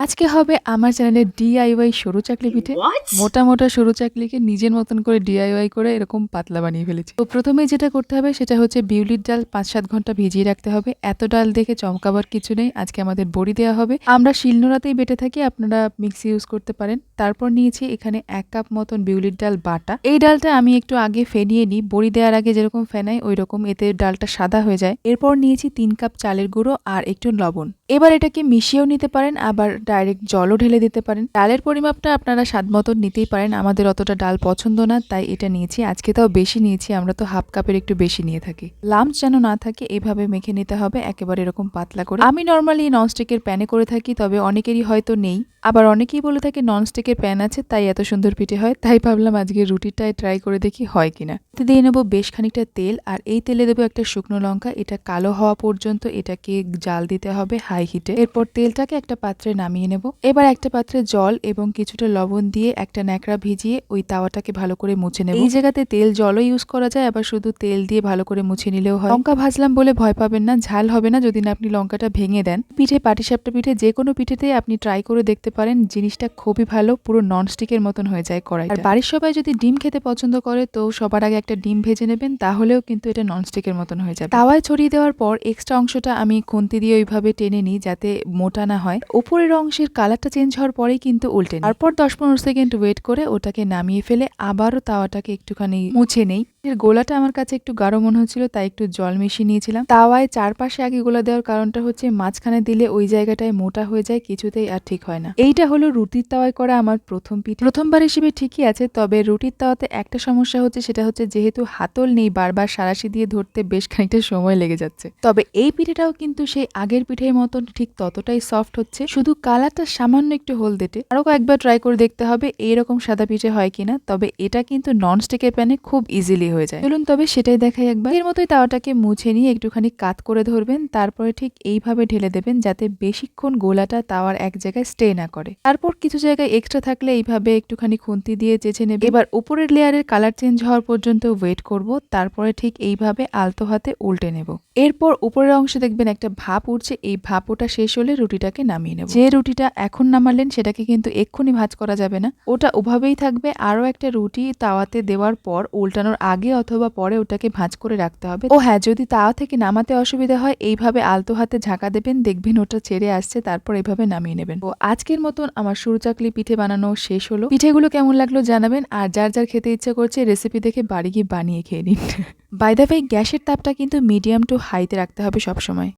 আজকে হবে আমার চ্যানেলে ডিআইওয়াই সরু চাকলি পিঠে। What? মোটা মোটা সরু চাকলিকে নিজের মতন করে ডিআইওয়াই করে এরকম পাতলা বানিয়ে ফেলেছি। তো প্রথমে যেটা করতে হবে সেটা হচ্ছে বিউলির ডাল ৫-৭ ঘন্টা ভিজিয়ে রাখতে হবে। এত ডাল দেখে চমকাবার কিছু নেই। আজকে আমাদের বড়ি দেওয়া হবে। আমরা শিলনোড়াতেই বেটে থাকি, আপনারা মিক্সি ইউজ করতে পারেন। তারপর নিয়েছি এখানে ১ কাপ মতন বিউলির ডাল বাটা। এই ডালটা আমি একটু আগে ফেনিয়ে নিই, বড়ি দেওয়ার আগে যেরকম ফেনাই ওই রকম, এতে ডালটা সাদা হয়ে যায়। এরপর নিয়েছি ৩ কাপ চালের গুঁড়ো আর একটু লবণ। এবার এটাকে মিশিয়েও নিতে পারেন, আবার ডাইরেক্ট জলও ঢেলে দিতে পারেন। ডালের পরিমাপটা আপনারা স্বাদ মতন নিতেই পারেন। আমাদের অতটা ডাল পছন্দ না, তাই এটা নিয়েছি। আজকে তাও বেশি নিয়েছি, আমরা তো হাফ কাপের একটু বেশি নিয়ে থাকি। লাম্পস যেন না থাকে এভাবে মেখে নিতে হবে একেবারে এরকম পাতলা করে। আমি নর্মালি ননস্টিকের প্যানে করে থাকি, তবে অনেকেরই হয়তো নেই। আবার অনেকেই বলে থাকে ননস্টিকের প্যান আছে তাই এত সুন্দর পিঠে হয়। তাই ভাবলাম আজকে রুটিটায় ট্রাই করে দেখি হয় কিনা। এতে দিয়ে নেবো বেশ খানিকটা তেল, আর এই তেলে দেবো একটা শুকনো লঙ্কা। এটা কালো হওয়া পর্যন্ত এটাকে জাল দিতে হবে হাই হিটে। এরপর তেলটাকে একটা পাত্রে নামিয়ে নেব। এবার একটা পাত্রে জল এবং কিছুটা লবণ দিয়ে একটা ন্যাকড়া ভিজিয়ে ওই তাওয়াটাকে ভালো করে মুছে নেব। এই জায়গাতে তেল জলও ইউজ করা যায়, আবার শুধু তেল দিয়ে ভালো করে মুছে নিলেও হয়। লঙ্কা ভাজলাম বলে ভয় পাবেন না, ঝাল হবে না যদি না আপনি লঙ্কাটা ভেঙে দেন। পিঠে, পাটিসাপটা পিঠে, যে কোনো পিঠেতেই আপনি ট্রাই করে দেখতে পারেন। জিনিসটা খুবই ভালো, পুরো ননস্টিকের মতন হয়ে যায় কড়াইটা। আর বাড়ির সবাই যদি ডিম খেতে পছন্দ করে তো সবার আগে একটা ডিম ভেজে নেবেন, তাহলেও কিন্তু এটা ননস্টিকের মতন হয়ে যাবে। তাওয়ায় ছড়িয়ে দেওয়ার পর এক্সট্রা অংশটা আমি খুন্তি দিয়ে ওইভাবে টেনে নিই যাতে মোটা না হয়। উপরের অংশের কালারটা চেঞ্জ হওয়ার পরেই কিন্তু উল্টে নিই। তারপর ১০-১৫ সেকেন্ড ওয়েট করে ওটাকে নামিয়ে ফেলে আবারও তাওয়াটাকে একটুখানি মুছে নেই। এর গোলাটা আমার কাছে একটু গাঢ় মনে হচ্ছিল, তাই একটু জল মিশিয়ে নিয়েছিলাম। তাওয়ায় চারপাশে আগে গোলা দেওয়ার কারণটা হচ্ছে মাঝখানে দিলে ওই জায়গাটায় মোটা হয়ে যায়, কিছুতেই আর ঠিক হয় না। এইটা হলো রুটির তাওয়ায় করা আমার প্রথম পিঠে। প্রথমবার হিসেবে ঠিকই আছে, তবে রুটির তাওয়াতে একটা সমস্যা হচ্ছে, সেটা হচ্ছে যেহেতু হাতল নেই, বারবার সাঁড়াশি দিয়ে ধরতে বেশ খানিকটা সময় লেগে যাচ্ছে। তবে এই পিঠেটাও কিন্তু সেই আগের পিঠের মতন ঠিক ততটাই সফট হচ্ছে, শুধু কালারটা সামান্য একটু হলদেটে। আরো কয়েকবার ট্রাই করে দেখতে হবে এইরকম সাদা পিঠে হয় কিনা। তবে এটা কিন্তু ননস্টিকের প্যানে খুব ইজিলি হয়ে যায়। চলুন তবে সেটাই দেখাই একবার। এর মতোই তাওয়াটাকে মুছে নিয়ে একটুখানি কাত করে ধরবেন, তারপরে ঠিক এইভাবে ঢেলে দেবেন যাতে বেশিক্ষণ গোলাটা তাওয়ার এক জায়গায় স্টে না করে। তারপর কিছু জায়গায় এক্সট্রা থাকলে এইভাবে একটুখানি খুন্তি দিয়ে চেঁচে নেবে। এবার উপরের লেয়ারের কালার চেঞ্জ হওয়ার পর্যন্ত ওয়েট করব, তারপরে ঠিক এইভাবে আলতো হাতে উল্টে নেব। এরপর উপরের অংশে দেখবেন একটা ভাপ উঠছে, এই ভাপ ওটা শেষ হলে রুটিটাকে নামিয়ে নেব। যে রুটিটা এখন নামালেন সেটাকে কিন্তু এক্ষুনি ভাঁজ করা যাবে না, ওটা ওভাবেই থাকবে। আরো একটা রুটি তাওয়াতে দেওয়ার পর উল্টানোর আগে অথবা পরে ওটাকে ভাঁজ করে রাখতে হবে। ও হ্যাঁ, যদি তাওয়া থেকে নামাতে অসুবিধা হয় এইভাবে আলতো হাতে ঝাঁকা দেবেন, দেখবেন ওটা ছেড়ে আসছে, তারপর এভাবে নামিয়ে নেবেন। তো আজকের মতন আমার সরু চাকলি পিঠে বানানো শেষ হলো। পিঠেগুলো কেমন লাগলো জানাবেন, আর যার যার খেতে ইচ্ছা করছে রেসিপি দেখে বাড়ি গিয়ে বানিয়ে খেয়ে নিন। বাই দ্য ওয়ে, গ্যাসের তাপটা কিন্তু মিডিয়াম টু হাইতে রাখতে হবে সবসময়।